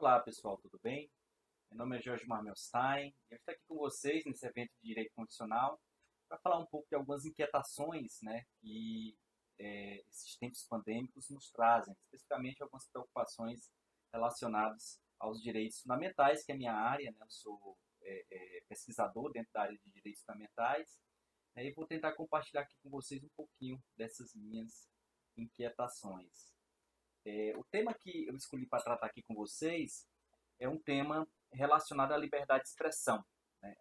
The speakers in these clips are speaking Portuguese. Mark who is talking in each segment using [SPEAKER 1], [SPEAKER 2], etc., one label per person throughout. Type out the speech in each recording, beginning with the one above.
[SPEAKER 1] Olá pessoal, tudo bem? Meu nome é Jorge Marmelstein e eu estou aqui com vocês nesse evento de Direito Constitucional para falar um pouco de algumas inquietações, que esses tempos pandêmicos nos trazem, especificamente algumas preocupações relacionadas aos direitos fundamentais, que é a minha área, né? Eu sou pesquisador dentro da área de direitos fundamentais, né? E vou tentar compartilhar aqui com vocês um pouquinho dessas minhas inquietações. O tema que eu escolhi para tratar aqui com vocês é um tema relacionado à liberdade de expressão. Né?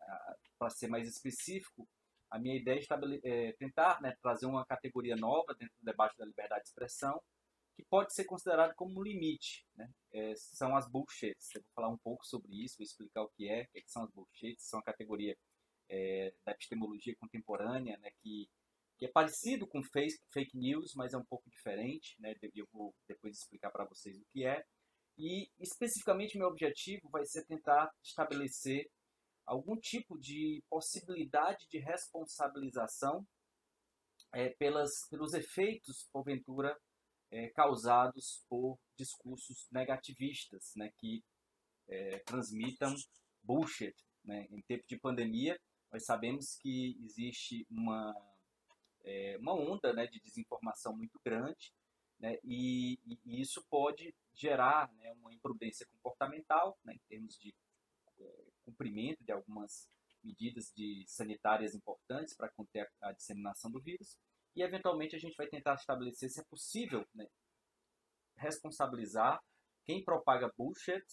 [SPEAKER 1] Para ser mais específico, a minha ideia é tentar, né, trazer uma categoria nova dentro do debate da liberdade de expressão, que pode ser considerado como um limite. Né? São as bullshits. Eu vou falar um pouco sobre isso, vou explicar o que são as bullshits. São a categoria da epistemologia contemporânea, né, que é parecido com fake news, mas é um pouco diferente. Né? Eu vou depois explicar para vocês o que é. E, especificamente, meu objetivo vai ser tentar estabelecer algum tipo de possibilidade de responsabilização pelos efeitos, porventura, causados por discursos negativistas, né, que transmitam bullshit. Né? Em tempo de pandemia, nós sabemos que existe uma onda, né, de desinformação muito grande, né, e isso pode gerar, né, uma imprudência comportamental, né, em termos de cumprimento de algumas medidas sanitárias importantes para conter a disseminação do vírus, e eventualmente a gente vai tentar estabelecer se é possível, né, responsabilizar quem propaga bullshit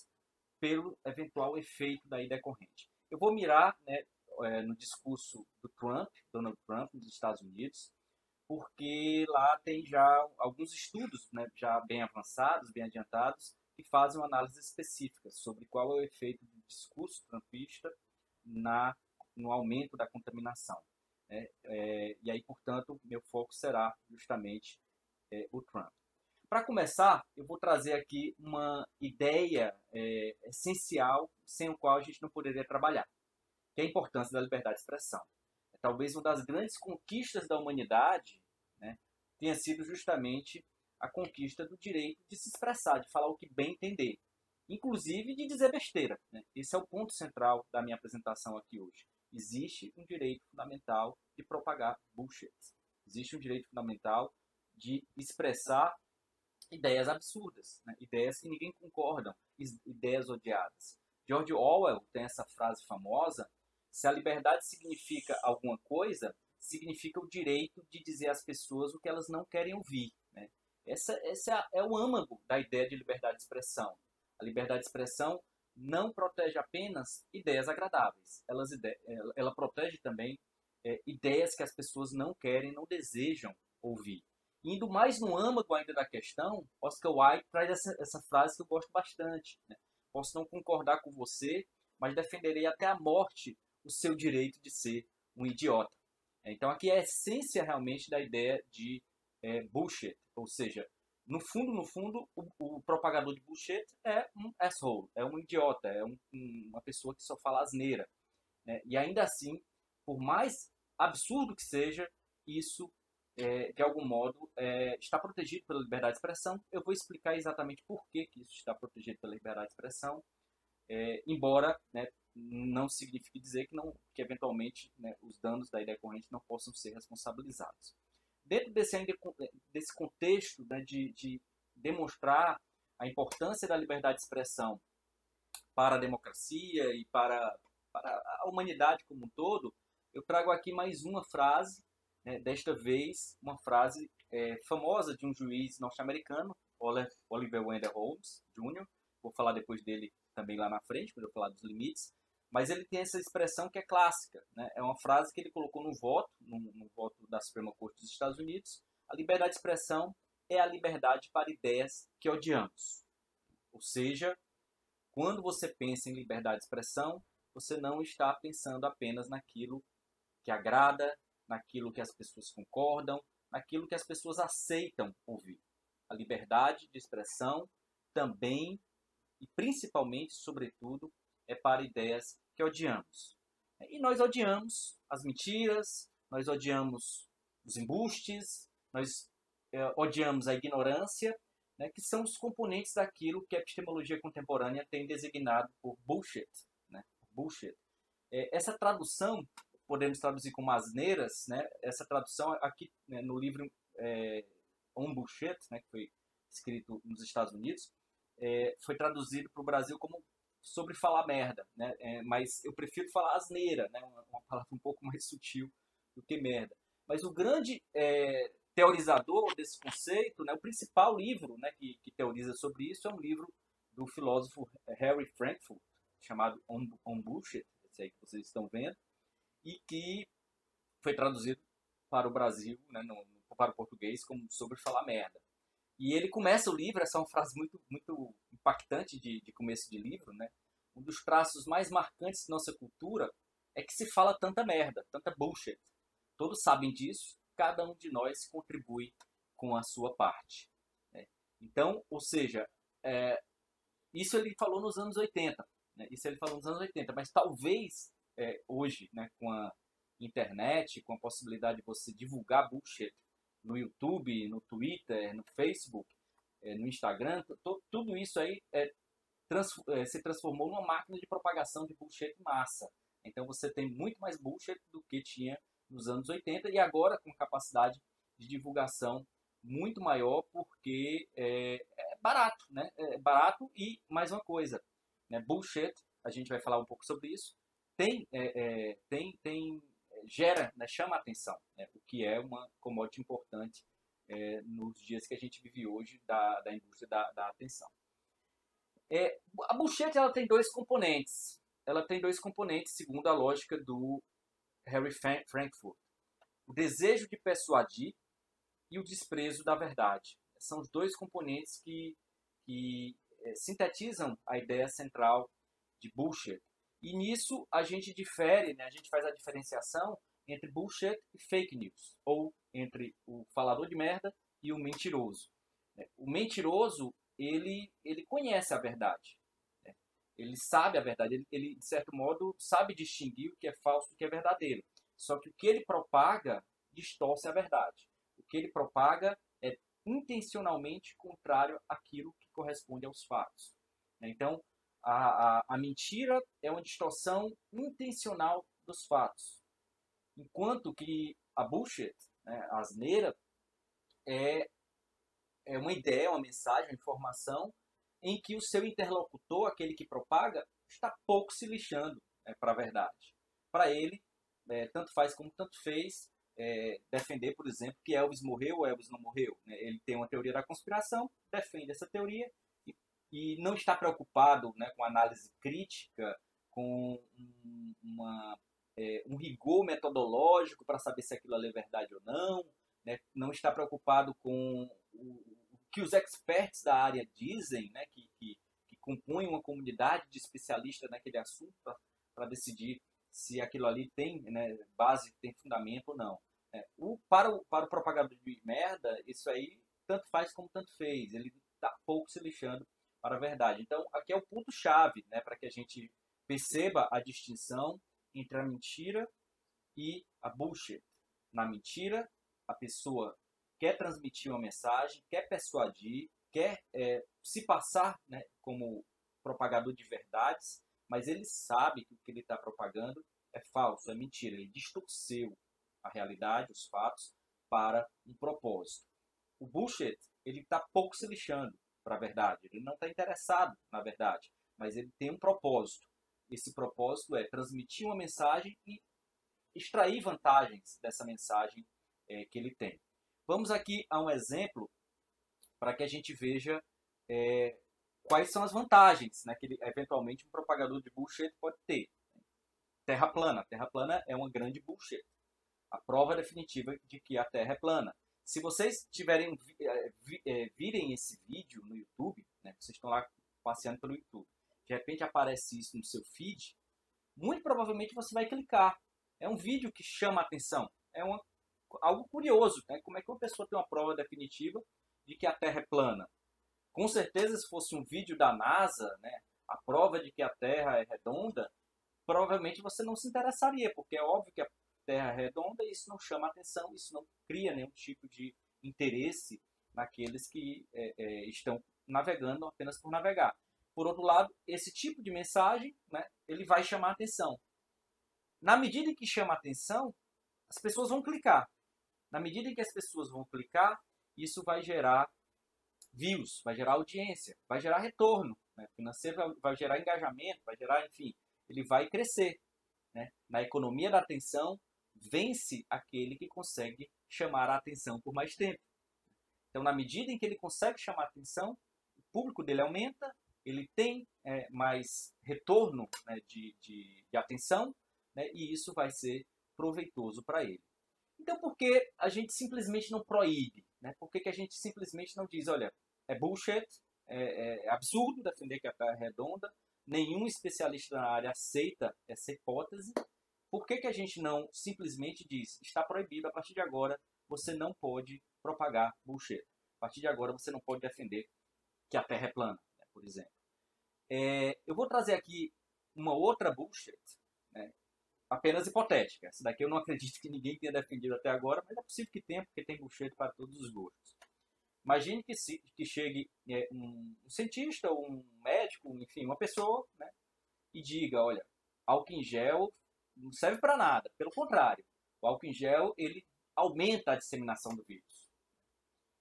[SPEAKER 1] pelo eventual efeito daí decorrente. Eu vou mirar, né, no discurso do Donald Trump, nos Estados Unidos, porque lá tem já alguns estudos, né, já bem avançados, bem adiantados, que fazem uma análise específica sobre qual é o efeito do discurso trumpista no aumento da contaminação. Né? E aí, portanto, meu foco será justamente o Trump. Para começar, eu vou trazer aqui uma ideia essencial, sem o qual a gente não poderia trabalhar, que é a importância da liberdade de expressão. Talvez uma das grandes conquistas da humanidade, né, tenha sido justamente a conquista do direito de se expressar, de falar o que bem entender, inclusive de dizer besteira. Né? Esse é o ponto central da minha apresentação aqui hoje. Existe um direito fundamental de propagar bullshit. Existe um direito fundamental de expressar ideias absurdas, né? Ideias que ninguém concorda, ideias odiadas. George Orwell tem essa frase famosa: se a liberdade significa alguma coisa, significa o direito de dizer às pessoas o que elas não querem ouvir. Né? Esse é o âmago da ideia de liberdade de expressão. A liberdade de expressão não protege apenas ideias agradáveis, ela protege também ideias que as pessoas não querem, não desejam ouvir. Indo mais no âmago ainda da questão, Oscar Wilde traz essa frase que eu gosto bastante. Né? Posso não concordar com você, mas defenderei até a morte o seu direito de ser um idiota. Então aqui é a essência realmente da ideia de bullshit, ou seja, no fundo, o propagador de bullshit é um asshole, é um idiota, é uma pessoa que só fala asneira. Né? E ainda assim, por mais absurdo que seja, isso de algum modo, está protegido pela liberdade de expressão. Eu vou explicar exatamente por que isso está protegido pela liberdade de expressão, embora, né, não signifique dizer que eventualmente, né, os danos daí decorrentes não possam ser responsabilizados. Dentro desse contexto, né, de demonstrar a importância da liberdade de expressão para a democracia e para a humanidade como um todo, eu trago aqui mais uma frase, né, desta vez uma frase famosa de um juiz norte-americano, Oliver Wendell Holmes Jr. Vou falar depois dele também lá na frente, quando eu falar dos limites. Mas ele tem essa expressão que é clássica. Né? É uma frase que ele colocou no voto da Suprema Corte dos Estados Unidos. A liberdade de expressão é a liberdade para ideias que odiamos. Ou seja, quando você pensa em liberdade de expressão, você não está pensando apenas naquilo que agrada, naquilo que as pessoas concordam, naquilo que as pessoas aceitam ouvir. A liberdade de expressão também e principalmente, sobretudo, é para ideias que odiamos. E nós odiamos as mentiras, nós odiamos os embustes, nós odiamos a ignorância né, que são os componentes daquilo que a epistemologia contemporânea tem designado por bullshit. Né, bullshit. Essa tradução, podemos traduzir como asneiras, né, essa tradução aqui, né, no livro On Bullshit, né, que foi escrito nos Estados Unidos, foi traduzido para o Brasil como sobre falar merda, né, mas eu prefiro falar asneira, né, uma palavra um pouco mais sutil do que merda. Mas o grande teorizador desse conceito, né, o principal livro, né, que teoriza sobre isso é um livro do filósofo Harry Frankfurt, chamado On Bullshit, esse aí que vocês estão vendo, e que foi traduzido para o Brasil, né, para o português, como sobre falar merda. E ele começa o livro, essa é uma frase muito, muito impactante de começo de livro, né? Um dos traços mais marcantes de nossa cultura é que se fala tanta merda, tanta bullshit. Todos sabem disso, cada um de nós contribui com a sua parte. Né? Então, ou seja, isso ele falou nos anos 80. Né? Isso ele falou nos anos 80, mas talvez hoje, né, com a internet, com a possibilidade de você divulgar bullshit no YouTube, no Twitter, no Facebook, no Instagram, tudo isso aí se transformou numa máquina de propagação de bullshit em massa. Então você tem muito mais bullshit do que tinha nos anos 80 e agora com capacidade de divulgação muito maior porque é barato, né? É barato e mais uma coisa, né? Bullshit, a gente vai falar um pouco sobre isso, gera, né, chama a atenção, né, o que é uma commodity importante nos dias que a gente vive hoje da indústria da atenção. A bullshit ela tem dois componentes. Ela tem dois componentes segundo a lógica do Harry Frankfurt. O desejo de persuadir e o desprezo da verdade. São os dois componentes que sintetizam a ideia central de bullshit. E nisso a gente difere, né, a gente faz a diferenciação entre bullshit e fake news, ou entre o falador de merda e o mentiroso. O mentiroso, ele conhece a verdade. Né? Ele sabe a verdade, ele, de certo modo, sabe distinguir o que é falso do que é verdadeiro. Só que o que ele propaga distorce a verdade. O que ele propaga é intencionalmente contrário àquilo que corresponde aos fatos. Então, a mentira é uma distorção intencional dos fatos. Enquanto que a bullshit, né, a asneira, é uma ideia, uma mensagem, uma informação em que o seu interlocutor, aquele que propaga, está pouco se lixando para a verdade. Para ele, tanto faz como tanto fez defender, por exemplo, que Elvis morreu ou Elvis não morreu. Né? Ele tem uma teoria da conspiração, defende essa teoria e não está preocupado, né, com análise crítica, com um rigor metodológico para saber se aquilo ali é verdade ou não, né? Não está preocupado com o que os experts da área dizem, né, que compõem uma comunidade de especialistas naquele assunto para decidir se aquilo ali tem, né, base, tem fundamento ou não. Para o propagador de merda, isso aí tanto faz como tanto fez. Ele está pouco se lixando para a verdade. Então, aqui é o ponto-chave, né, para que a gente perceba a distinção entre a mentira e a bullshit. Na mentira, a pessoa quer transmitir uma mensagem, quer persuadir, quer se passar, né, como propagador de verdades, mas ele sabe que o que ele está propagando é falso, é mentira. Ele distorceu a realidade, os fatos, para um propósito. O bullshit, ele está pouco se lixando para a verdade. Ele não está interessado na verdade, mas ele tem um propósito. Esse propósito é transmitir uma mensagem e extrair vantagens dessa mensagem que ele tem. Vamos aqui a um exemplo para que a gente veja quais são as vantagens, né, que eventualmente um propagador de bullshit pode ter. Terra plana. Terra plana é uma grande bullshit. A prova definitiva de que a Terra é plana. Se vocês virem esse vídeo no YouTube, né, vocês estão lá passeando pelo YouTube, de repente aparece isso no seu feed, muito provavelmente você vai clicar. É um vídeo que chama a atenção. É algo curioso, né? Como é que uma pessoa tem uma prova definitiva de que a Terra é plana? Com certeza, se fosse um vídeo da NASA, né, a prova de que a Terra é redonda, provavelmente você não se interessaria, porque é óbvio que a Terra é redonda e isso não chama atenção, isso não cria nenhum tipo de interesse naqueles que estão navegando apenas por navegar. Por outro lado, esse tipo de mensagem, né, ele vai chamar atenção. Na medida em que chama atenção, as pessoas vão clicar. Na medida em que as pessoas vão clicar, isso vai gerar views, vai gerar audiência, vai gerar retorno, né, financeiro, vai gerar engajamento, vai gerar, enfim, ele vai crescer. Né? Na economia da atenção, vence aquele que consegue chamar a atenção por mais tempo. Então, na medida em que ele consegue chamar a atenção, o público dele aumenta, ele tem mais retorno, né, de atenção, né, e isso vai ser proveitoso para ele. Então, por que a gente simplesmente não proíbe? Né? Por que a gente simplesmente não diz, olha, é bullshit, é absurdo defender que a Terra é redonda, nenhum especialista na área aceita essa hipótese? Por que a gente não simplesmente diz, está proibido, a partir de agora você não pode propagar bullshit. A partir de agora você não pode defender que a Terra é plana, né, por exemplo. Eu vou trazer aqui uma outra bullshit, né, apenas hipotética. Essa daqui eu não acredito que ninguém tenha defendido até agora, mas é possível que tenha, porque tem bullshit para todos os gostos. Imagine que chegue um cientista, um médico, enfim, uma pessoa, né, e diga, olha, álcool em gel não serve para nada. Pelo contrário, o álcool em gel ele aumenta a disseminação do vírus.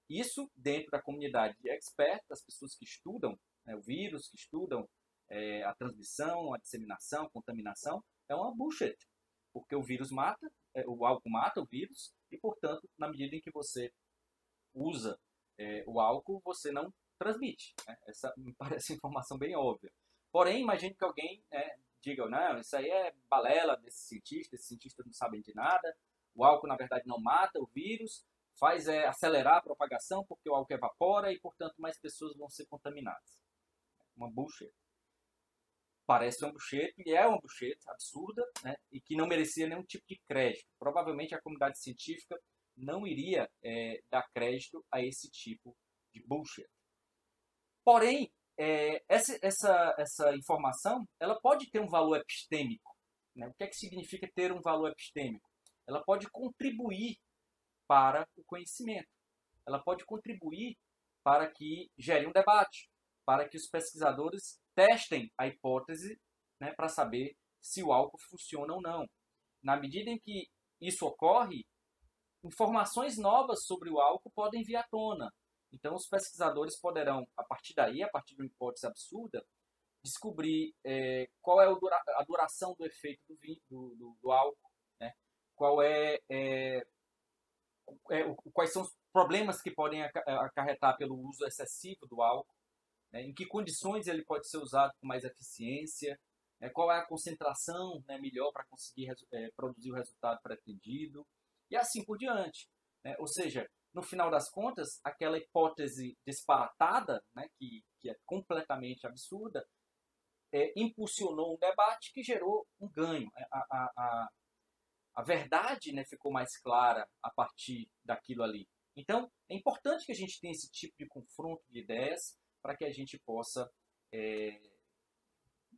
[SPEAKER 1] Isso dentro da comunidade de experts, das pessoas que estudam, né, o vírus, que estudam a transmissão, a disseminação, a contaminação, é uma bullshit. Porque o vírus mata, o álcool mata o vírus, e portanto, na medida em que você usa o álcool, você não transmite. Né? Essa me parece uma informação bem óbvia. Porém, imagine que alguém diga, não, isso aí é balela desses cientistas, esses cientistas não sabem de nada, o álcool na verdade não mata o vírus, faz acelerar a propagação porque o álcool evapora e, portanto, mais pessoas vão ser contaminadas. Uma bullshit. Parece uma bullshit, e é uma bullshit absurda, né, e que não merecia nenhum tipo de crédito. Provavelmente a comunidade científica não iria dar crédito a esse tipo de bullshit. Porém, essa informação ela pode ter um valor epistêmico. Né? O que é que significa ter um valor epistêmico? Ela pode contribuir para o conhecimento. Ela pode contribuir para que gere um debate, para que os pesquisadores testem a hipótese, né, para saber se o álcool funciona ou não. Na medida em que isso ocorre, informações novas sobre o álcool podem vir à tona. Então, os pesquisadores poderão, a partir daí, a partir de uma hipótese absurda, descobrir qual é a duração do efeito do álcool, né? Quais são os problemas que podem acarretar pelo uso excessivo do álcool, né? Em que condições ele pode ser usado com mais eficiência, né? Qual é a concentração, né, melhor para conseguir produzir o resultado pretendido, e assim por diante. Né? Ou seja, no final das contas, aquela hipótese disparatada, né, que é completamente absurda, impulsionou um debate que gerou um ganho. A verdade, né, ficou mais clara a partir daquilo ali. Então, é importante que a gente tenha esse tipo de confronto de ideias para que a gente possa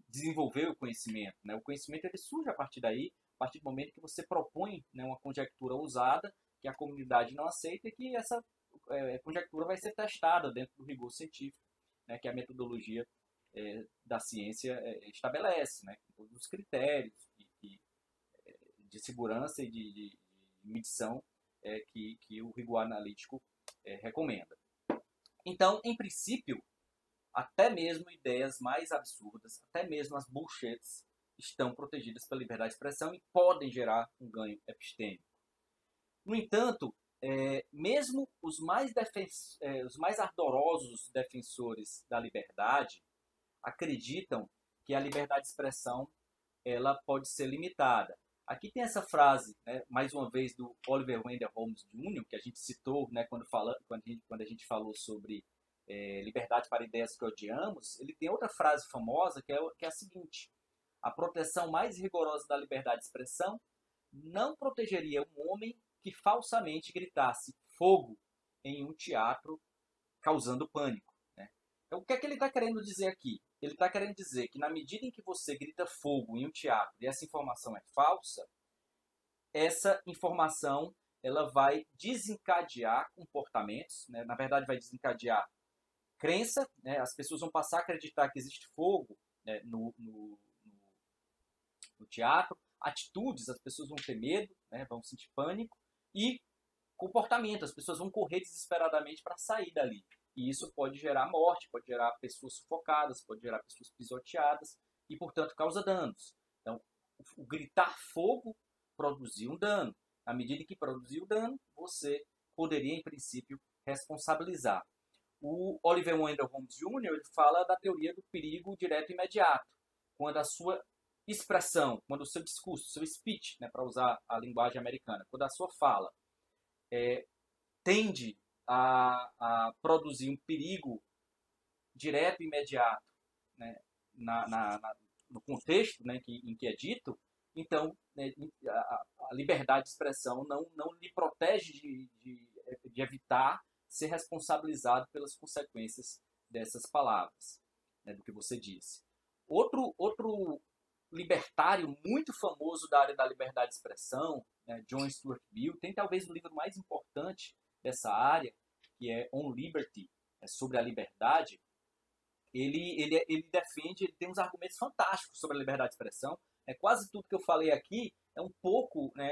[SPEAKER 1] desenvolver o conhecimento. Né? O conhecimento ele surge a partir daí, a partir do momento que você propõe, né, uma conjectura ousada que a comunidade não aceita e que essa conjectura vai ser testada dentro do rigor científico, né, que a metodologia da ciência estabelece, né, com todos os critérios de segurança e de medição que o rigor analítico recomenda. Então, em princípio, até mesmo ideias mais absurdas, até mesmo as bullshits, estão protegidas pela liberdade de expressão e podem gerar um ganho epistêmico. No entanto, mesmo os mais ardorosos defensores da liberdade acreditam que a liberdade de expressão ela pode ser limitada. Aqui tem essa frase, né, mais uma vez, do Oliver Wendell Holmes Jr., que a gente citou, né, quando a gente falou sobre liberdade para ideias que odiamos. Ele tem outra frase famosa que é a seguinte: a proteção mais rigorosa da liberdade de expressão não protegeria um homem que falsamente gritasse fogo em um teatro causando pânico. Né? Então, o que é que ele está querendo dizer aqui? Ele está querendo dizer que na medida em que você grita fogo em um teatro e essa informação é falsa, essa informação ela vai desencadear comportamentos, né? Na verdade vai desencadear crença, né? As pessoas vão passar a acreditar que existe fogo, né, no teatro, atitudes, as pessoas vão ter medo, né, vão sentir pânico, e comportamento, as pessoas vão correr desesperadamente para sair dali. E isso pode gerar morte, pode gerar pessoas sufocadas, pode gerar pessoas pisoteadas e, portanto, causa danos. Então, o gritar fogo produziu um dano. À medida que produziu o dano, você poderia, em princípio, responsabilizar. O Oliver Wendell Holmes Jr. ele fala da teoria do perigo direto e imediato, quando a sua expressão, quando o seu discurso, seu speech, né, para usar a linguagem americana, quando a sua fala tende a produzir um perigo direto e imediato, né, no contexto, né, em que é dito, então, né, a liberdade de expressão não lhe protege de evitar ser responsabilizado pelas consequências dessas palavras, né, do que você disse. Outro libertário muito famoso da área da liberdade de expressão, né, John Stuart Mill, tem talvez o livro mais importante dessa área, que é On Liberty, sobre a liberdade. Ele defende, ele tem uns argumentos fantásticos sobre a liberdade de expressão. Quase tudo que eu falei aqui é um pouco, né,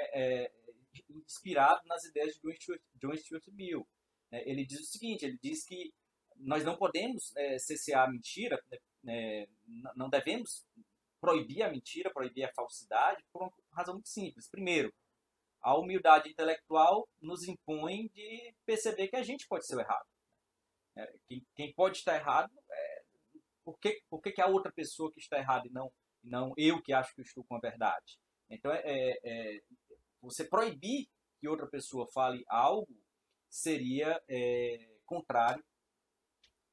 [SPEAKER 1] inspirado nas ideias de John Stuart Mill. Ele diz o seguinte, ele diz que nós não podemos cessear a mentira, né, não devemos proibir a mentira, proibir a falsidade, por uma razão muito simples. Primeiro, a humildade intelectual nos impõe de perceber que a gente pode ser o errado. Quem pode estar errado, por que a outra pessoa que está errada e não eu que acho que eu estou com a verdade? Então, você proibir que outra pessoa fale algo seria contrário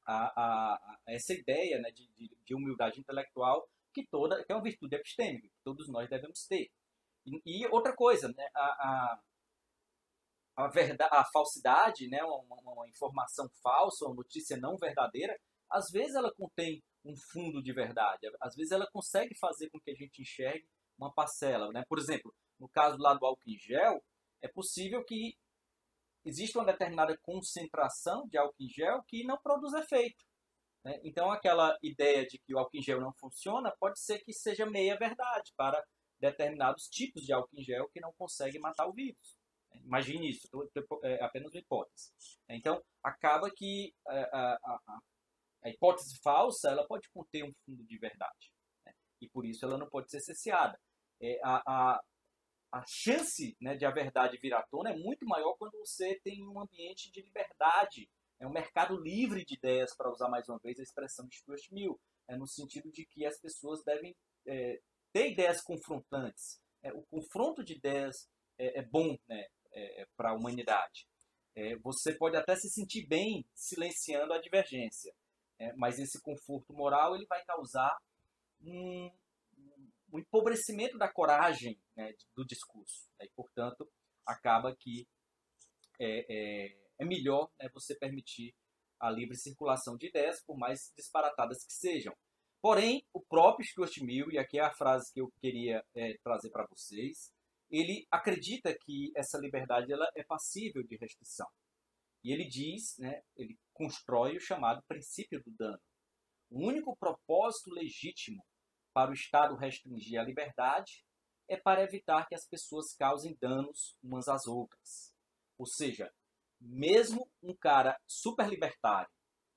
[SPEAKER 1] a essa ideia, né, de humildade intelectual que é uma virtude epistêmica, que todos nós devemos ter. E outra coisa, né, a falsidade, né, uma informação falsa, uma notícia não verdadeira, às vezes ela contém um fundo de verdade, às vezes ela consegue fazer com que a gente enxergue uma parcela, né? Por exemplo, no caso lá do álcool em gel, é possível que existe uma determinada concentração de álcool em gel que não produz efeito, né? Então, aquela ideia de que o álcool em gel não funciona pode ser que seja meia verdade para determinados tipos de álcool em gel que não conseguem matar o vírus. Imagine isso, é apenas uma hipótese. Então, acaba que a hipótese falsa ela pode conter um fundo de verdade, né? E por isso ela não pode ser cesseada. A chance, né, de a verdade vir à tona é muito maior quando você tem um ambiente de liberdade, um mercado livre de ideias, para usar mais uma vez a expressão de Stuart Mill, no sentido de que as pessoas devem ter ideias confrontantes. O confronto de ideias é bom, né, para a humanidade. Você pode até se sentir bem silenciando a divergência, mas esse conforto moral ele vai causar um empobrecimento da coragem, né, do discurso, né, e, portanto, acaba que é melhor, né, você permitir a livre circulação de ideias, por mais disparatadas que sejam. Porém, o próprio Stuart Mill, e aqui é a frase que eu queria trazer para vocês, ele acredita que essa liberdade ela é passível de restrição. E ele diz, né, ele constrói o chamado princípio do dano. O único propósito legítimo para o Estado restringir a liberdade é para evitar que as pessoas causem danos umas às outras. Ou seja, mesmo um cara super libertário,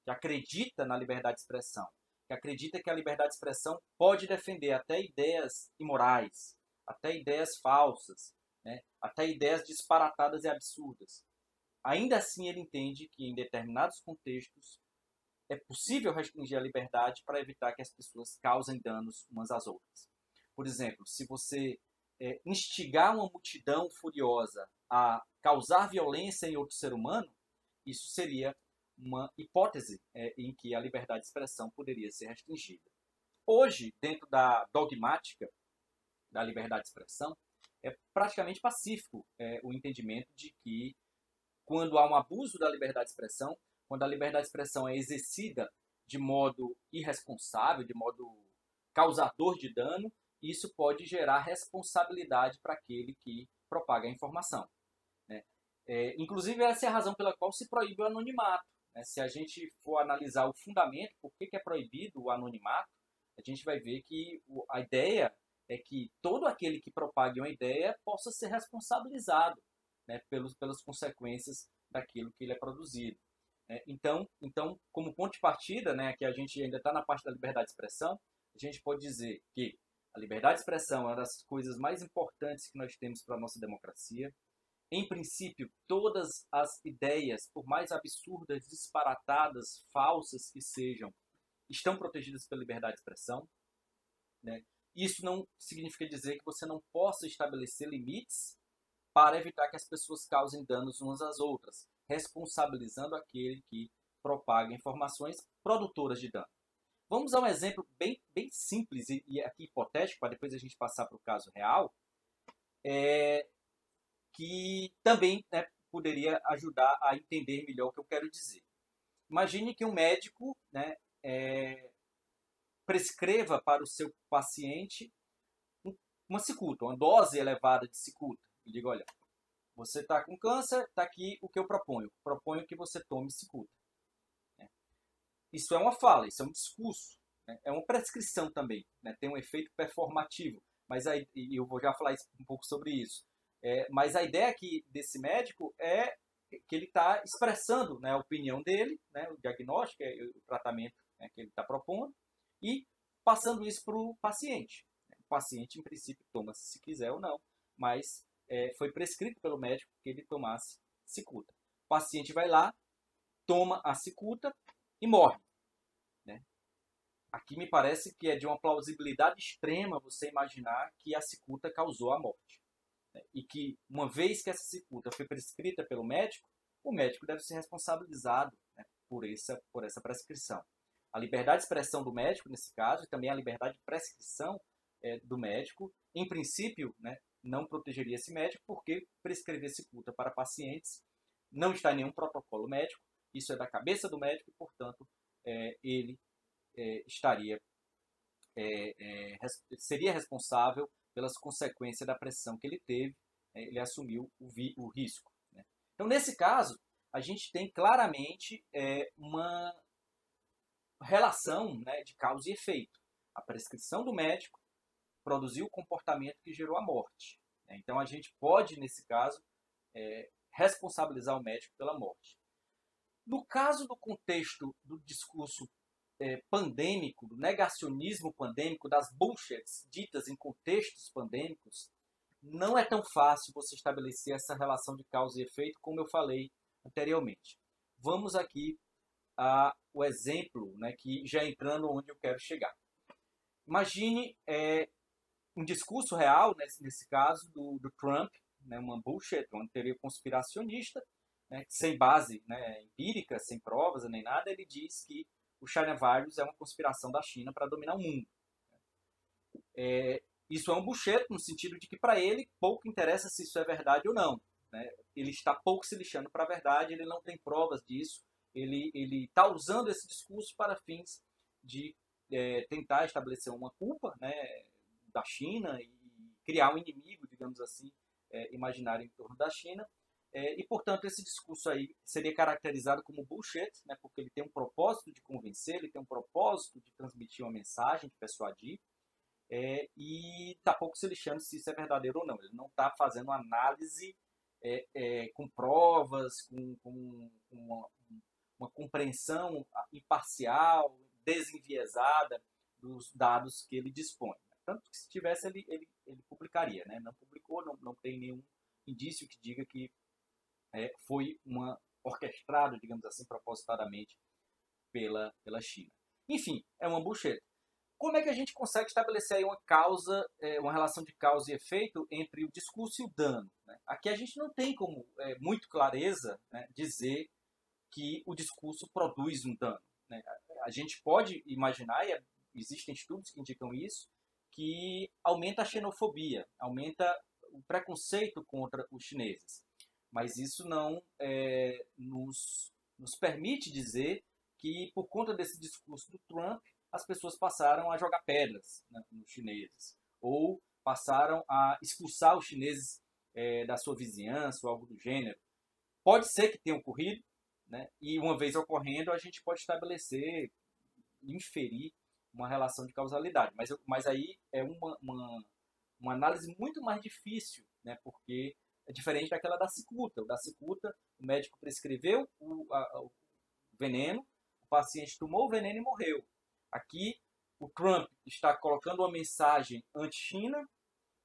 [SPEAKER 1] que acredita na liberdade de expressão, que acredita que a liberdade de expressão pode defender até ideias imorais, até ideias falsas, né, até ideias disparatadas e absurdas, ainda assim ele entende que em determinados contextos é possível restringir a liberdade para evitar que as pessoas causem danos umas às outras. Por exemplo, se você instigar uma multidão furiosa a causar violência em outro ser humano, isso seria uma hipótese em que a liberdade de expressão poderia ser restringida. Hoje, dentro da dogmática da liberdade de expressão, é praticamente pacífico o entendimento de que quando há um abuso da liberdade de expressão, quando a liberdade de expressão é exercida de modo irresponsável, de modo causador de dano, isso pode gerar responsabilidade para aquele que propaga a informação, né? Inclusive, essa é a razão pela qual se proíbe o anonimato, né? Se a gente for analisar o fundamento, por que é proibido o anonimato, a gente vai ver que a ideia é que todo aquele que propague uma ideia possa ser responsabilizado, né, pelas consequências daquilo que ele é produzido. Então, como ponto de partida, né, que a gente ainda está na parte da liberdade de expressão, a gente pode dizer que a liberdade de expressão é uma das coisas mais importantes que nós temos para a nossa democracia. Em princípio, todas as ideias, por mais absurdas, disparatadas, falsas que sejam, estão protegidas pela liberdade de expressão, né? Isso não significa dizer que você não possa estabelecer limites para evitar que as pessoas causem danos umas às outras, responsabilizando aquele que propaga informações produtoras de dano. Vamos a um exemplo bem simples e aqui hipotético, para depois a gente passar para o caso real, que também, né, poderia ajudar a entender melhor o que eu quero dizer. Imagine que um médico, né, prescreva para o seu paciente uma cicuta, uma dose elevada de cicuta. E diga, olha, você está com câncer, está aqui o que eu proponho. Proponho que você tome cicuta. Isso é uma fala, isso é um discurso, né? É uma prescrição também, né? Tem um efeito performativo, mas aí, eu vou já falar um pouco sobre isso. Mas a ideia aqui desse médico é que ele está expressando, né, a opinião dele, né, o diagnóstico, o tratamento, né, que ele está propondo, e passando isso para o paciente. O paciente, em princípio, toma se quiser ou não, mas foi prescrito pelo médico que ele tomasse cicuta. O paciente vai lá, toma a cicuta e morre. Né? Aqui me parece que é de uma plausibilidade extrema você imaginar que a cicuta causou a morte. Né? E que, uma vez que essa cicuta foi prescrita pelo médico, o médico deve ser responsabilizado, né, por essa prescrição. A liberdade de expressão do médico, nesse caso, e também a liberdade de prescrição do médico, em princípio, né, não protegeria esse médico, porque prescrever cicuta para pacientes não está em nenhum protocolo médico, isso é da cabeça do médico e, portanto, ele seria responsável pelas consequências da pressão que ele teve, ele assumiu o risco. Né? Então, nesse caso, a gente tem claramente uma relação, né, de causa e efeito. A prescrição do médico produziu o comportamento que gerou a morte. Né? Então, a gente pode, nesse caso, responsabilizar o médico pela morte. No caso do contexto do discurso pandêmico, do negacionismo pandêmico, das bullshits ditas em contextos pandêmicos, não é tão fácil você estabelecer essa relação de causa e efeito como eu falei anteriormente. Vamos aqui ao exemplo, né, que já entrando onde eu quero chegar. Imagine um discurso real, nesse caso, do Trump, né, uma bullshit, uma teoria conspiracionista, né, sem base, né, empírica, sem provas nem nada. Ele diz que o China Virus é uma conspiração da China para dominar o mundo. Isso é um bullshit no sentido de que para ele pouco interessa se isso é verdade ou não. Né? Ele está pouco se lixando para a verdade, ele não tem provas disso, ele está usando esse discurso para fins de tentar estabelecer uma culpa, né, da China e criar um inimigo, digamos assim, imaginário em torno da China. E, portanto, esse discurso aí seria caracterizado como bullshit, né, porque ele tem um propósito de convencer, ele tem um propósito de transmitir uma mensagem, de persuadir, e está pouco se lixando se isso é verdadeiro ou não. Ele não está fazendo uma análise com provas, com uma compreensão imparcial, desenviesada dos dados que ele dispõe. Tanto que se tivesse, ele publicaria. Né? Não publicou, não tem nenhum indício que diga que foi orquestrado, digamos assim, propositadamente pela China. Enfim, é uma bullshit. Como é que a gente consegue estabelecer aí uma relação de causa e efeito entre o discurso e o dano? Né? Aqui a gente não tem como, muito clareza, né, dizer que o discurso produz um dano. Né? A gente pode imaginar, e existem estudos que indicam isso, que aumenta a xenofobia, aumenta o preconceito contra os chineses. Mas isso não nos permite dizer que, por conta desse discurso do Trump, as pessoas passaram a jogar pedras, né, nos chineses, ou passaram a expulsar os chineses da sua vizinhança, ou algo do gênero. Pode ser que tenha ocorrido, né? E uma vez ocorrendo, a gente pode estabelecer, inferir uma relação de causalidade. Mas aí é uma análise muito mais difícil, né? Porque é diferente daquela da cicuta. O da cicuta, o médico prescreveu o veneno, o paciente tomou o veneno e morreu. Aqui, o Trump está colocando uma mensagem anti-China,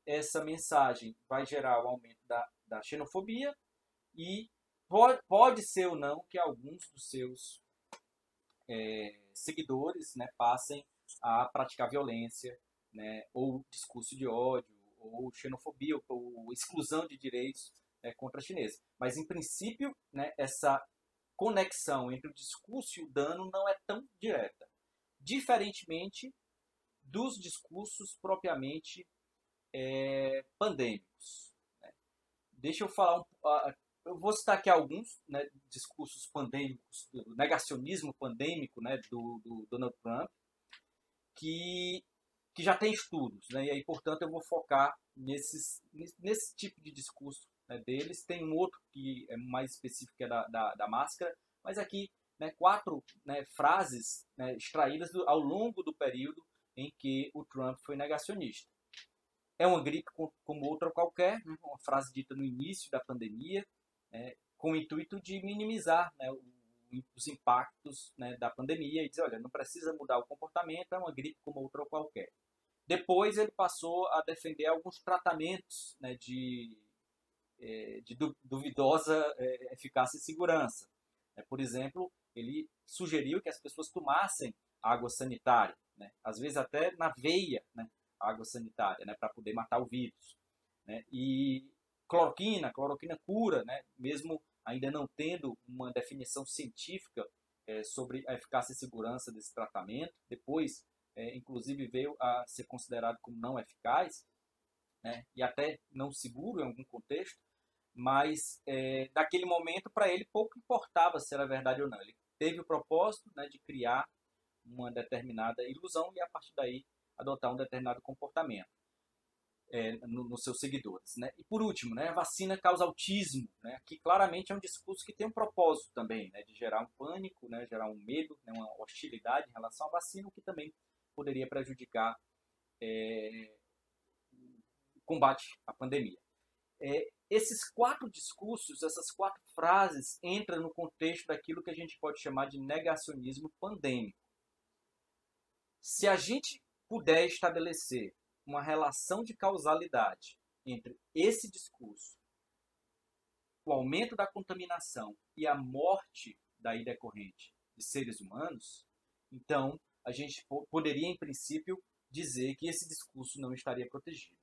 [SPEAKER 1] essa mensagem vai gerar o aumento da xenofobia e pode ser ou não que alguns dos seus seguidores, né, passem a praticar violência, né, ou discurso de ódio, ou xenofobia, ou exclusão de direitos, né, contra chineses. Mas, em princípio, né, essa conexão entre o discurso e o dano não é tão direta. Diferentemente dos discursos propriamente pandêmicos. Né? Deixa eu falar eu vou citar aqui alguns, né, discursos pandêmicos, do negacionismo pandêmico, né, do Donald Trump, que já tem estudos, né, e aí, portanto, eu vou focar nesse tipo de discurso, né, deles. Tem um outro que é mais específico, que é da máscara, mas aqui, né, 4, né, frases, né, extraídas ao longo do período em que o Trump foi negacionista. É uma gripe como outra qualquer, né, uma frase dita no início da pandemia, com o intuito de minimizar, né, os impactos, né, da pandemia e dizer, olha, não precisa mudar o comportamento, é uma gripe como outra qualquer. Depois ele passou a defender alguns tratamentos, né, de duvidosa eficácia e segurança. Por exemplo, ele sugeriu que as pessoas tomassem água sanitária, né, às vezes até na veia, né, água sanitária, né, para poder matar o vírus. Né, e cloroquina cura, né, mesmo ainda não tendo uma definição científica sobre a eficácia e segurança desse tratamento. Depois, inclusive, veio a ser considerado como não eficaz, né, e até não seguro em algum contexto, mas naquele momento, para ele, pouco importava se era verdade ou não. Ele teve o propósito, né, de criar uma determinada ilusão e, a partir daí, adotar um determinado comportamento nos seus seguidores. Né? E por último, né, a vacina causa autismo, né, que claramente é um discurso que tem um propósito também, né, de gerar um pânico, né, gerar um medo, né, uma hostilidade em relação à vacina, o que também poderia prejudicar o combate à pandemia. Esses 4 discursos, essas 4 frases entram no contexto daquilo que a gente pode chamar de negacionismo pandêmico. Se a gente puder estabelecer uma relação de causalidade entre esse discurso, o aumento da contaminação e a morte daí decorrente de seres humanos, então a gente poderia, em princípio, dizer que esse discurso não estaria protegido.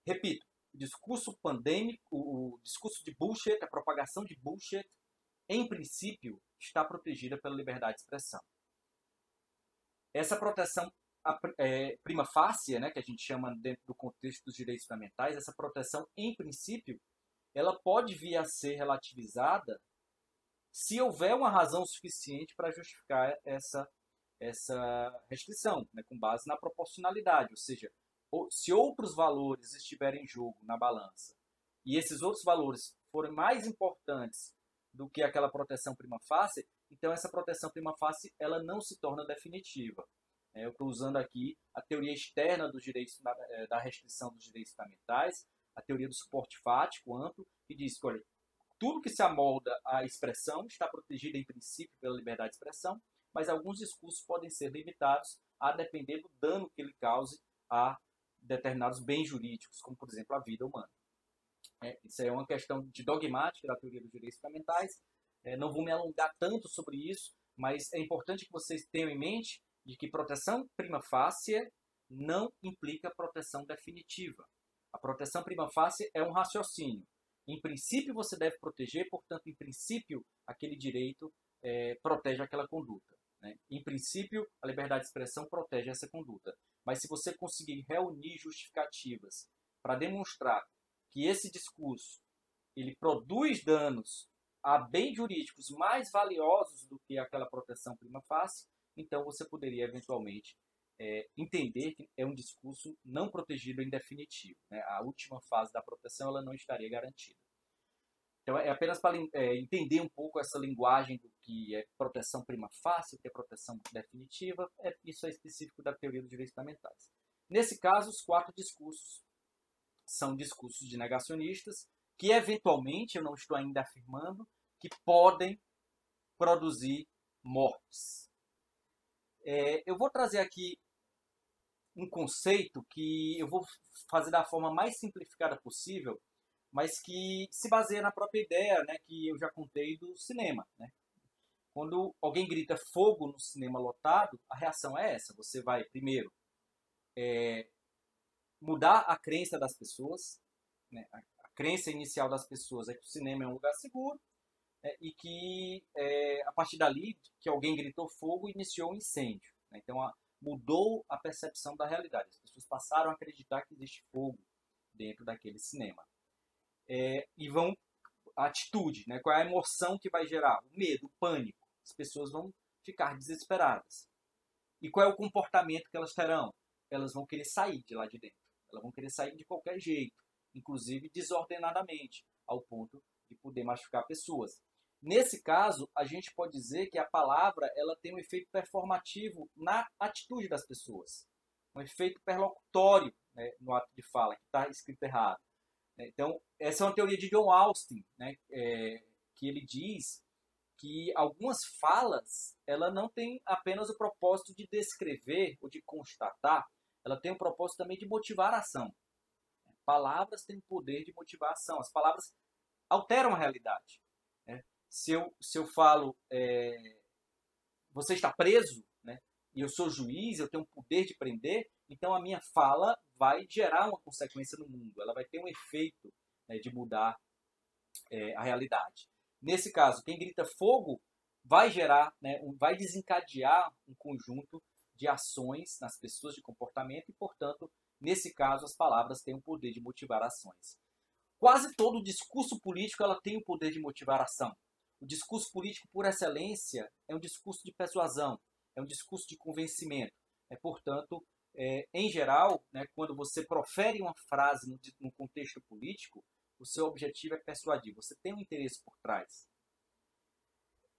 [SPEAKER 1] Repito, o discurso pandêmico, o discurso de bullshit, a propagação de bullshit, em princípio, está protegida pela liberdade de expressão. Essa proteção prima facie, né, que a gente chama dentro do contexto dos direitos fundamentais, essa proteção, em princípio, ela pode vir a ser relativizada se houver uma razão suficiente para justificar essa restrição, né, com base na proporcionalidade, ou seja, se outros valores estiverem em jogo na balança e esses outros valores forem mais importantes do que aquela proteção prima facie, então essa proteção prima facie ela não se torna definitiva. Eu estou usando aqui a teoria externa dos direitos, da restrição dos direitos fundamentais, a teoria do suporte fático amplo, que diz que, olha, tudo que se amolda à expressão está protegido em princípio pela liberdade de expressão, mas alguns discursos podem ser limitados a depender do dano que ele cause a determinados bens jurídicos, como, por exemplo, a vida humana. Isso é uma questão de dogmática da teoria dos direitos fundamentais. Não vou me alongar tanto sobre isso, mas é importante que vocês tenham em mente de que proteção prima facie não implica proteção definitiva. A proteção prima facie é um raciocínio. Em princípio, você deve proteger, portanto, em princípio, aquele direito protege aquela conduta. Né? Em princípio, a liberdade de expressão protege essa conduta. Mas se você conseguir reunir justificativas para demonstrar que esse discurso ele produz danos a bens jurídicos mais valiosos do que aquela proteção prima facie, então você poderia eventualmente entender que é um discurso não protegido em definitivo. Né? A última fase da proteção ela não estaria garantida. Então, é apenas para entender um pouco essa linguagem do que é proteção prima facie, o que é proteção definitiva. Isso é específico da teoria dos direitos fundamentais. Nesse caso, os 4 discursos são discursos de negacionistas que, eventualmente, eu não estou ainda afirmando, que podem produzir mortes. Eu vou trazer aqui um conceito que eu vou fazer da forma mais simplificada possível, mas que se baseia na própria ideia, né, que eu já contei do cinema. Né? Quando alguém grita fogo no cinema lotado, a reação é essa. Você vai, primeiro, mudar a crença das pessoas. Né? A crença inicial das pessoas é que o cinema é um lugar seguro, e que, a partir dali, que alguém gritou fogo, iniciou um incêndio. Né? Então, mudou a percepção da realidade. As pessoas passaram a acreditar que existe fogo dentro daquele cinema. E vão a atitude, né? Qual é a emoção que vai gerar? O medo, o pânico. As pessoas vão ficar desesperadas. E qual é o comportamento que elas terão? Elas vão querer sair de lá de dentro. Elas vão querer sair de qualquer jeito, inclusive desordenadamente, ao ponto de poder machucar pessoas. Nesse caso, a gente pode dizer que a palavra ela tem um efeito performativo na atitude das pessoas. Um efeito perlocutório, né, no ato de fala, que está escrito errado. Então, essa é uma teoria de John Austin, né, que ele diz que algumas falas ela não tem apenas o propósito de descrever ou de constatar, ela tem o propósito também de motivar a ação. Palavras têm o poder de motivar a ação. As palavras alteram a realidade. Né? Se eu falo, você está preso, né, e eu sou juiz, eu tenho o poder de prender, então a minha fala vai gerar uma consequência no mundo, ela vai ter um efeito, né, de mudar a realidade. Nesse caso, quem grita fogo vai gerar, né, vai desencadear um conjunto de ações nas pessoas, de comportamento, e, portanto, nesse caso, as palavras têm o poder de motivar ações. Quase todo discurso político ela tem o poder de motivar ação. O discurso político, por excelência, é um discurso de persuasão, é um discurso de convencimento. Portanto, em geral, né, quando você profere uma frase no contexto político, o seu objetivo é persuadir, você tem um interesse por trás.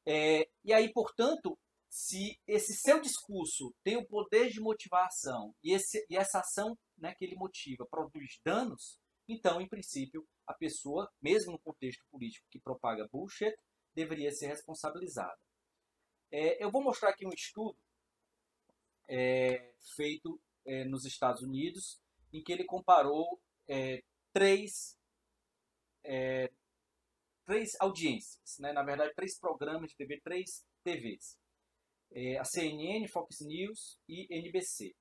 [SPEAKER 1] E aí, portanto, se esse seu discurso tem o poder de motivar a ação e essa ação, né, que ele motiva produz danos, então, em princípio, a pessoa, mesmo no contexto político que propaga bullshit, deveria ser responsabilizada. Eu vou mostrar aqui um estudo feito nos Estados Unidos, em que ele comparou três audiências, né? Na verdade, 3 programas de TV, 3 TVs. A CNN, Fox News e NBC.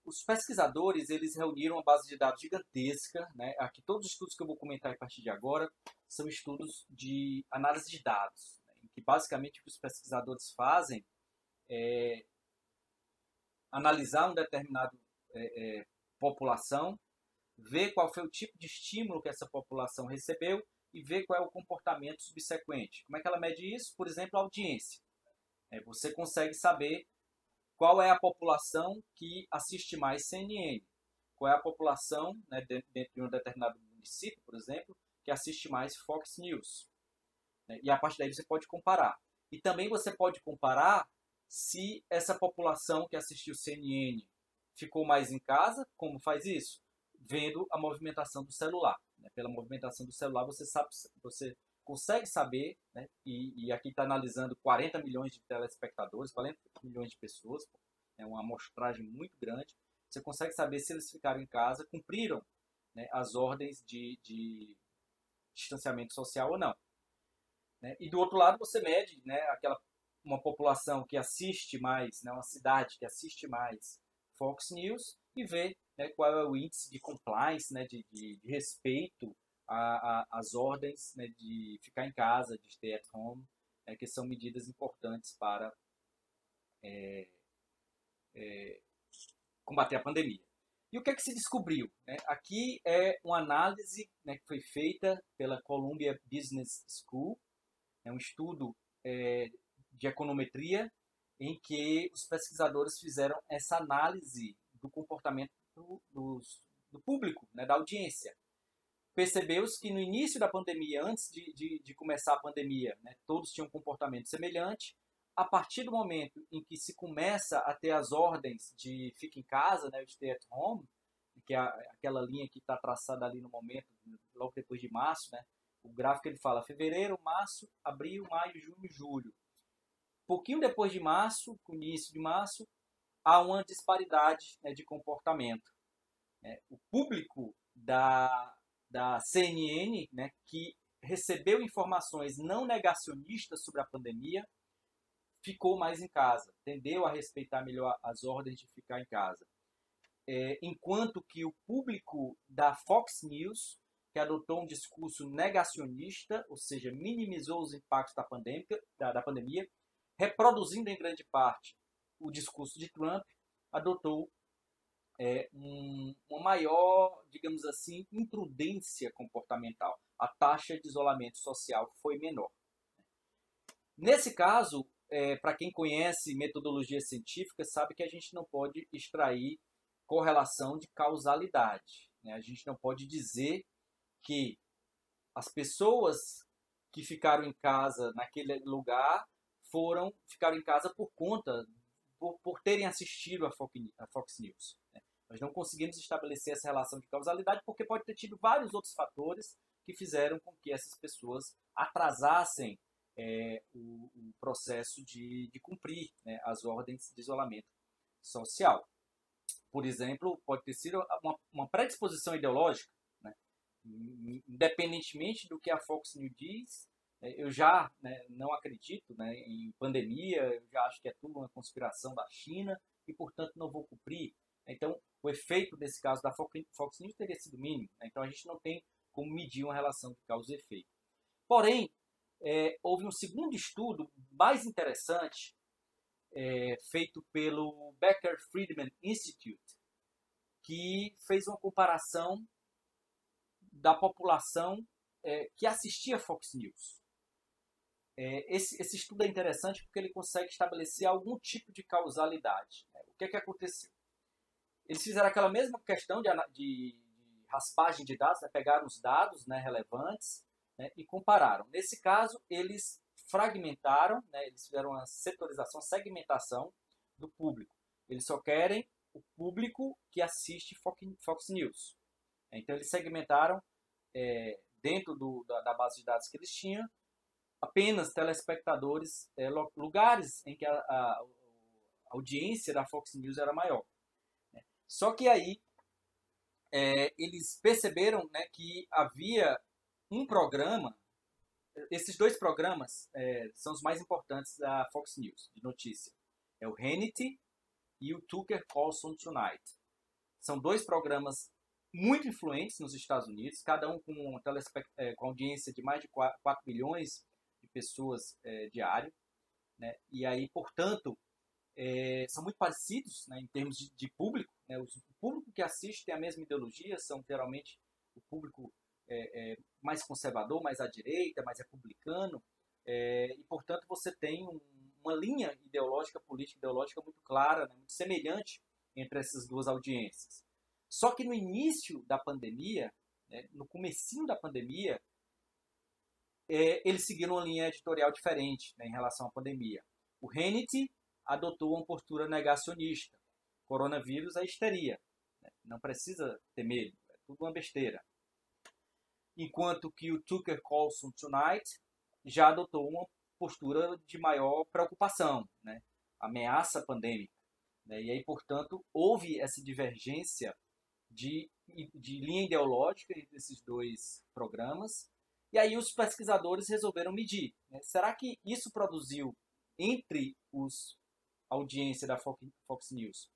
[SPEAKER 1] Os pesquisadores eles reuniram uma base de dados gigantesca. Né? Aqui, todos os estudos que eu vou comentar a partir de agora são estudos de análise de dados, né? Em que basicamente o que os pesquisadores fazem é analisar um determinado população, ver qual foi o tipo de estímulo que essa população recebeu e ver qual é o comportamento subsequente. Como é que ela mede isso? Por exemplo, a audiência. Você consegue saber qual é a população que assiste mais CNN, qual é a população, né, dentro de um determinado município, por exemplo, que assiste mais Fox News. E a partir daí você pode comparar. E também você pode comparar se essa população que assistiu CNN ficou mais em casa, como faz isso? Vendo a movimentação do celular. Pela movimentação do celular você consegue saber, né? E aqui está analisando 40 milhões de telespectadores, 40 milhões de pessoas, é uma amostragem muito grande. Você consegue saber se eles ficaram em casa, cumpriram, né, as ordens de distanciamento social ou não. Né? E do outro lado você mede, né, uma população que assiste mais, né, uma cidade que assiste mais Fox News e vê, né, qual é o índice de compliance, né, de respeito às ordens, né, de ficar em casa, de stay at home, que são medidas importantes para combater a pandemia. E o que é que se descobriu? Aqui é uma análise, né, que foi feita pela Columbia Business School, é um estudo de econometria em que os pesquisadores fizeram essa análise do comportamento do público, né, da audiência. percebeu-se que no início da pandemia, antes de começar a pandemia, né, todos tinham um comportamento semelhante. A partir do momento em que se começa a ter as ordens de fica em casa, né, o stay at home, que é aquela linha que está traçada ali no momento, logo depois de março, né, o gráfico ele fala fevereiro, março, abril, maio, junho, julho. Pouquinho depois de março, com o início de março, há uma disparidade, né, de comportamento. O público da CNN, né, que recebeu informações não negacionistas sobre a pandemia, ficou mais em casa, tendeu a respeitar melhor as ordens de ficar em casa. Enquanto que o público da Fox News, que adotou um discurso negacionista, ou seja, minimizou os impactos da pandemia, reproduzindo em grande parte o discurso de Trump, adotou uma maior, digamos assim, imprudência comportamental. A taxa de isolamento social foi menor. Nesse caso, para quem conhece metodologia científica, sabe que a gente não pode extrair correlação de causalidade, né? A gente não pode dizer que as pessoas que ficaram em casa naquele lugar ficaram em casa por terem assistido a Fox News, né? Nós não conseguimos estabelecer essa relação de causalidade porque pode ter tido vários outros fatores que fizeram com que essas pessoas atrasassem o processo de cumprir, né, as ordens de isolamento social. Por exemplo, pode ter sido uma predisposição ideológica, né? Independentemente do que a Fox News diz, eu já, né, não acredito, né, em pandemia, eu já acho que é tudo uma conspiração da China e, portanto, não vou cumprir. Então, o efeito desse caso da Fox News teria sido mínimo, né? Então, a gente não tem como medir uma relação de causa e efeito. Porém, houve um segundo estudo mais interessante, feito pelo Becker Friedman Institute, que fez uma comparação da população que assistia a Fox News. Esse estudo é interessante porque ele consegue estabelecer algum tipo de causalidade, né? O que aconteceu? Eles fizeram aquela mesma questão de raspagem de dados, né? Pegaram os dados, né, relevantes, né, e compararam. Nesse caso, eles fragmentaram, né, eles fizeram uma setorização, segmentação do público. Eles só querem o público que assiste Fox News. Então, eles segmentaram dentro da base de dados que eles tinham, apenas telespectadores, lugares em que a audiência da Fox News era maior. Só que aí eles perceberam, né, que havia um programa, esses dois programas são os mais importantes da Fox News, de notícia. É o Hannity e o Tucker Carlson Tonight. São dois programas muito influentes nos Estados Unidos, cada um com audiência de mais de 4 milhões de pessoas diário, né? E aí, portanto, são muito parecidos, né, em termos de público, né? O público que assiste tem a mesma ideologia, são geralmente o público mais conservador, mais à direita, mais republicano, e portanto você tem uma linha ideológica, política ideológica muito clara, né, muito semelhante entre essas duas audiências. Só que no início da pandemia, né, no comecinho da pandemia, eles seguiram uma linha editorial diferente, né, em relação à pandemia. O Hannity adotou uma postura negacionista. Coronavírus é histeria, né? Não precisa ter medo, é tudo uma besteira. Enquanto que o Tucker Carlson Tonight já adotou uma postura de maior preocupação, né? Ameaça pandêmica, né? E aí, portanto, houve essa divergência de linha ideológica entre esses dois programas. E aí os pesquisadores resolveram medir, né? Será que isso produziu entre a audiência da Fox News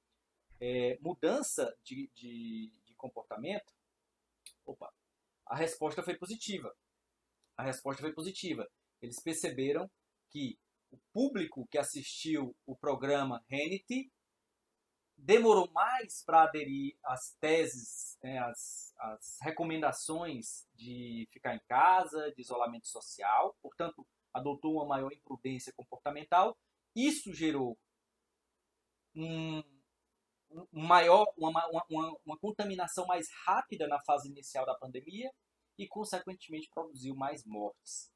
[SPEAKER 1] mudança de comportamento? Opa, a resposta foi positiva. Eles perceberam que o público que assistiu o programa Hannity demorou mais para aderir às teses, né, às recomendações de ficar em casa, de isolamento social, portanto, adotou uma maior imprudência comportamental. Isso gerou uma contaminação mais rápida na fase inicial da pandemia e, consequentemente, produziu mais mortes.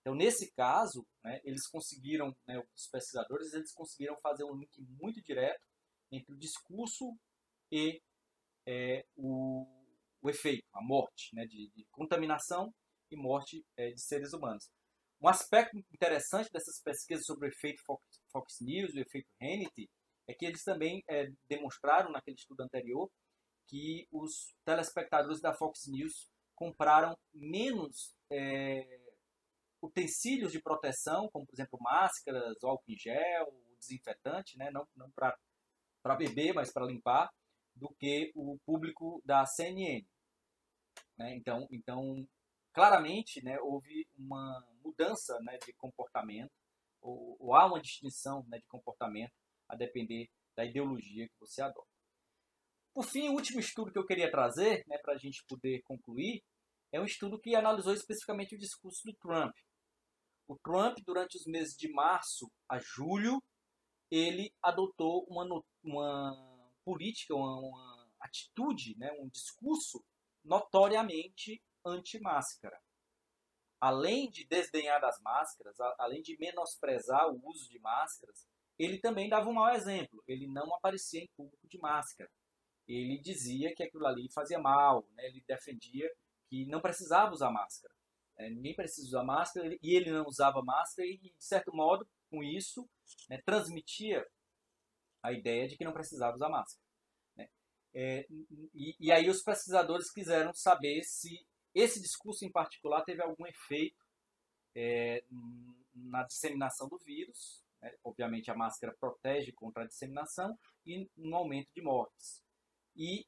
[SPEAKER 1] Então, nesse caso, né, eles conseguiram, né, os pesquisadores, eles conseguiram fazer um link muito direto entre o discurso e o efeito, a morte, né, de contaminação e morte de seres humanos. Um aspecto interessante dessas pesquisas sobre o efeito Fox News e o efeito Hannity é que eles também demonstraram, naquele estudo anterior, que os telespectadores da Fox News compraram menos utensílios de proteção, como, por exemplo, máscaras, álcool em gel, desinfetante, né, não para beber, mas para limpar, do que o público da CNN. Né? Então, claramente, né, houve uma mudança, né, de comportamento, ou há uma distinção, né, de comportamento a depender da ideologia que você adota. Por fim, o último estudo que eu queria trazer, né, para a gente poder concluir, é um estudo que analisou especificamente o discurso do Trump. O Trump, durante os meses de março a julho, ele adotou uma política, uma atitude, né, um discurso notoriamente anti-máscara. Além de desdenhar das máscaras, além de menosprezar o uso de máscaras, ele também dava um mau exemplo. Ele não aparecia em público de máscara. Ele dizia que aquilo ali fazia mal, né? Ele defendia que não precisava usar máscara. Ninguém precisa usar máscara, e ele não usava máscara, e, de certo modo, com isso, né, transmitia a ideia de que não precisava usar máscara. Né? E aí os pesquisadores quiseram saber se esse discurso em particular teve algum efeito na disseminação do vírus. Né? Obviamente a máscara protege contra a disseminação e no aumento de mortes. E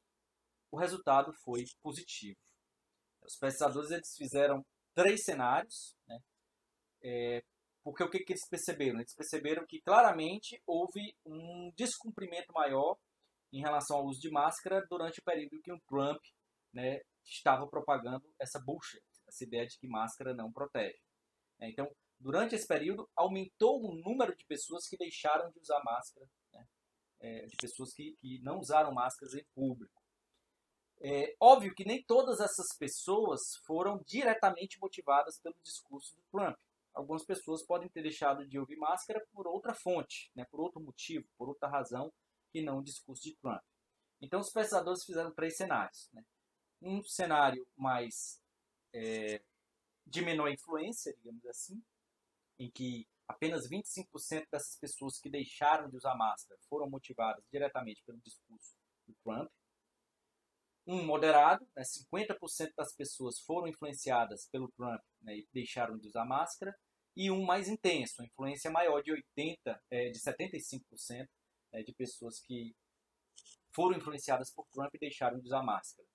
[SPEAKER 1] o resultado foi positivo. Os pesquisadores eles fizeram 3 cenários, né? Porque o que eles perceberam? Eles perceberam que claramente houve um descumprimento maior em relação ao uso de máscara durante o período que o Trump, né, estava propagando essa bullshit, essa ideia de que máscara não protege. Então, durante esse período, aumentou o número de pessoas que deixaram de usar máscara, né, de pessoas que não usaram máscaras em público. Óbvio que nem todas essas pessoas foram diretamente motivadas pelo discurso do Trump. Algumas pessoas podem ter deixado de ouvir máscara por outra fonte, né, por outro motivo, por outra razão, que não o discurso de Trump. Então, os pesquisadores fizeram 3 cenários. Né? Um cenário mais de menor influência, digamos assim, em que apenas 25% dessas pessoas que deixaram de usar máscara foram motivadas diretamente pelo discurso do Trump. Um moderado, né, 50% das pessoas foram influenciadas pelo Trump, né, e deixaram de usar máscara, e um mais intenso, uma influência maior de 75%, né, de pessoas que foram influenciadas por Trump e deixaram de usar máscara.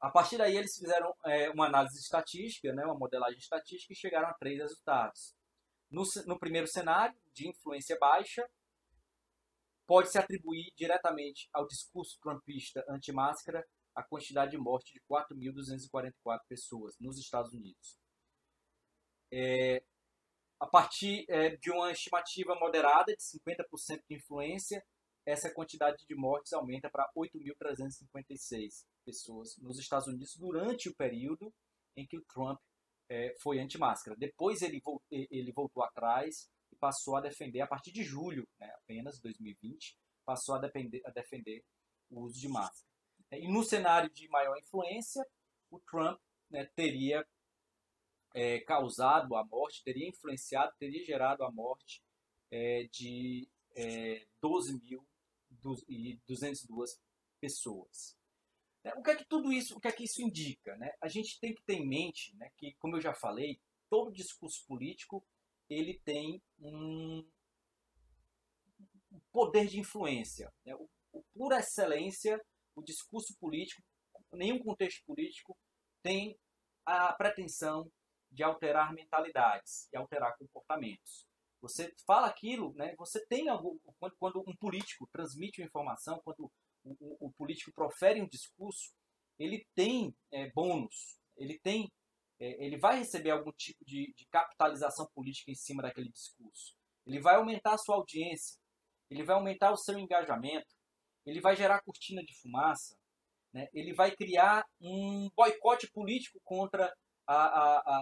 [SPEAKER 1] A partir daí eles fizeram uma análise estatística, né, uma modelagem estatística, e chegaram a 3 resultados. No primeiro cenário, de influência baixa, pode-se atribuir diretamente ao discurso trumpista anti-máscara a quantidade de morte de 4.244 pessoas nos Estados Unidos. A partir de uma estimativa moderada de 50% de influência, essa quantidade de mortes aumenta para 8.356 pessoas nos Estados Unidos durante o período em que o Trump foi anti-máscara. Depois ele voltou atrás e passou a defender, a partir de julho, né, apenas 2020, passou a defender o uso de máscara. E no cenário de maior influência, o Trump, né, teria causado a morte, teria influenciado, teria gerado a morte de 12.202 pessoas. O que é que tudo isso, o que é que isso indica? Né? A gente tem que ter em mente, né, que, como eu já falei, todo discurso político ele tem um poder de influência. Né? Por excelência, o discurso político, nenhum contexto político tem a pretensão de alterar mentalidades, de alterar comportamentos. Você fala aquilo, né? Você tem quando um político transmite uma informação, quando o político profere um discurso, ele tem bônus, ele vai receber algum tipo de capitalização política em cima daquele discurso. Ele vai aumentar a sua audiência, ele vai aumentar o seu engajamento, ele vai gerar cortina de fumaça, né? Ele vai criar um boicote político contra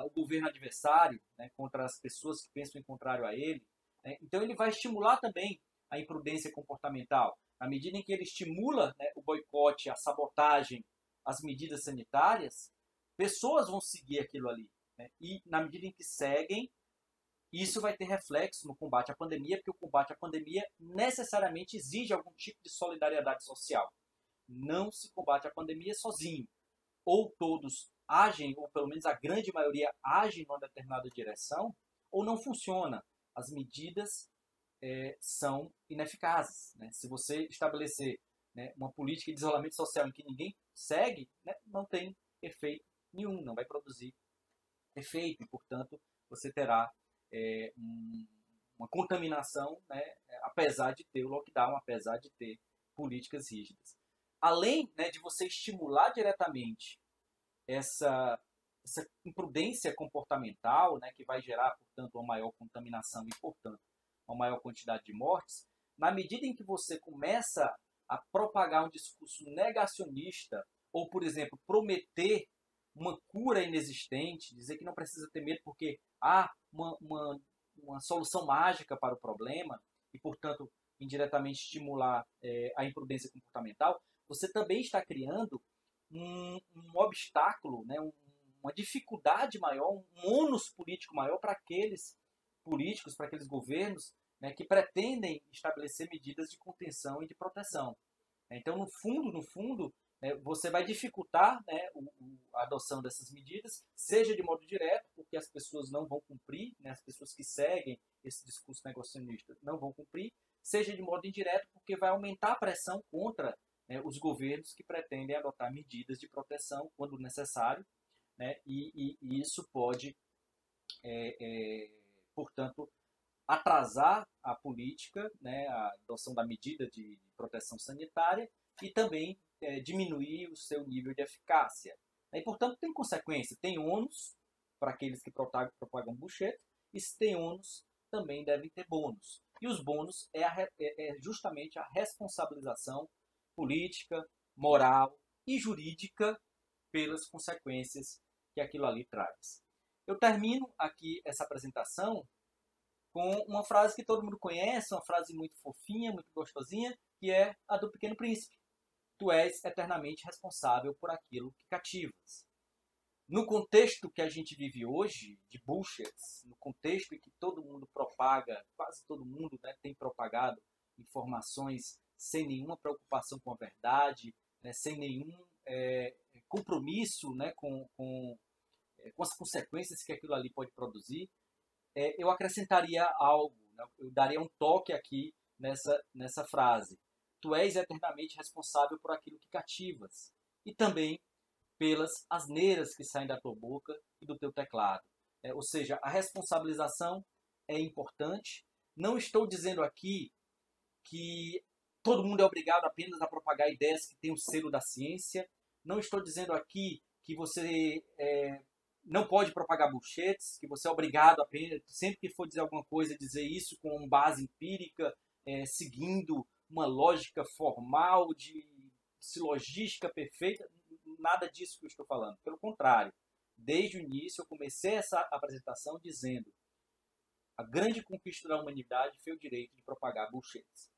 [SPEAKER 1] o governo adversário, né? Contra as pessoas que pensam em contrário a ele. Né? Então ele vai estimular também a imprudência comportamental. Na medida em que ele estimula, né, o boicote, a sabotagem, as medidas sanitárias, pessoas vão seguir aquilo ali. Né? E na medida em que seguem, isso vai ter reflexo no combate à pandemia, porque o combate à pandemia necessariamente exige algum tipo de solidariedade social. Não se combate a pandemia sozinho. Ou todos agem, ou pelo menos a grande maioria age em uma determinada direção, ou não funciona. As medidas são ineficazes. Né? Se você estabelecer, né, uma política de isolamento social em que ninguém segue, né, não tem efeito nenhum, não vai produzir efeito, e, portanto, você terá uma contaminação, né, apesar de ter o lockdown, apesar de ter políticas rígidas. Além, né, de você estimular diretamente essa, essa imprudência comportamental, né, que vai gerar, portanto, uma maior contaminação e, portanto, uma maior quantidade de mortes, na medida em que você começa a propagar um discurso negacionista, ou, por exemplo, prometer uma cura inexistente, dizer que não precisa ter medo porque há uma solução mágica para o problema, e, portanto, indiretamente estimular a imprudência comportamental, você também está criando um obstáculo, né, uma dificuldade maior, um ônus político maior para aqueles políticos, para aqueles governos, né, que pretendem estabelecer medidas de contenção e de proteção. Então, no fundo, né, você vai dificultar, né, a adoção dessas medidas, seja de modo direto, porque as pessoas não vão cumprir, né, as pessoas que seguem esse discurso negacionista não vão cumprir, seja de modo indireto, porque vai aumentar a pressão contra, né, os governos que pretendem adotar medidas de proteção quando necessário, né, e isso pode, portanto, atrasar a política, né, a adoção da medida de proteção sanitária e também diminuir o seu nível de eficácia. E, portanto, tem consequência, tem ônus para aqueles que propagam bullshit, e se tem ônus, também devem ter bônus. E os bônus é justamente a responsabilização política, moral e jurídica pelas consequências que aquilo ali traz. Eu termino aqui essa apresentação com uma frase que todo mundo conhece, uma frase muito fofinha, muito gostosinha, que é a do Pequeno Príncipe. Tu és eternamente responsável por aquilo que cativas. No contexto que a gente vive hoje, de bullshit, no contexto em que todo mundo propaga, quase todo mundo, né, tem propagado informações sem nenhuma preocupação com a verdade, né, sem nenhum compromisso, né, com as consequências que aquilo ali pode produzir, eu acrescentaria algo, né? Eu daria um toque aqui nessa frase. Tu és eternamente responsável por aquilo que cativas e também pelas asneiras que saem da tua boca e do teu teclado. Ou seja, a responsabilização é importante. Não estou dizendo aqui que todo mundo é obrigado apenas a propagar ideias que têm o selo da ciência. Não estou dizendo aqui que você não pode propagar bullshits, que você é obrigado apenas, sempre que for dizer alguma coisa, dizer isso com base empírica, seguindo uma lógica formal, de silogística perfeita. Nada disso que eu estou falando. Pelo contrário, desde o início eu comecei essa apresentação dizendo a grande conquista da humanidade foi o direito de propagar bullshits.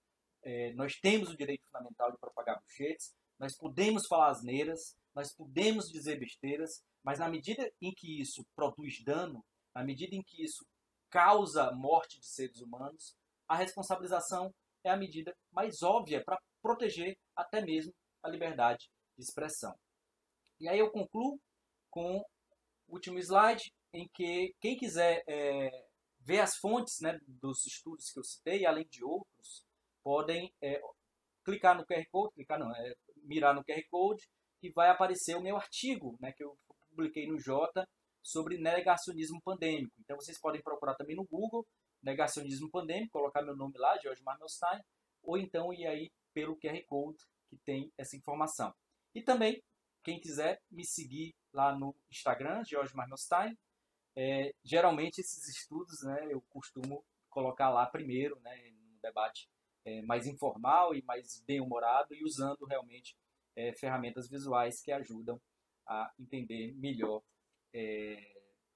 [SPEAKER 1] Nós temos o direito fundamental de propagar bullshits, nós podemos falar asneiras, nós podemos dizer besteiras, mas na medida em que isso produz dano, na medida em que isso causa morte de seres humanos, a responsabilização é a medida mais óbvia para proteger até mesmo a liberdade de expressão. E aí eu concluo com o último slide, em que quem quiser ver as fontes, né, dos estudos que eu citei, além de outros, podem clicar no QR Code, mirar no QR Code, e vai aparecer o meu artigo, né, que eu publiquei no Jota sobre negacionismo pandêmico. Então vocês podem procurar também no Google, negacionismo pandêmico, colocar meu nome lá, George Marmelstein, ou então ir aí pelo QR Code que tem essa informação. E também, quem quiser me seguir lá no Instagram, George Marmelstein, geralmente esses estudos, né, eu costumo colocar lá primeiro, né, num debate mais informal e mais bem-humorado, e usando realmente ferramentas visuais que ajudam a entender melhor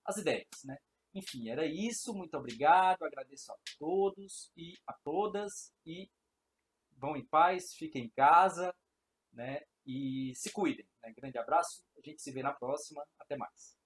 [SPEAKER 1] as ideias, né? Enfim, era isso. Muito obrigado. Agradeço a todos e a todas. E vão em paz, fiquem em casa, né? E se cuidem. Né? Grande abraço. A gente se vê na próxima. Até mais.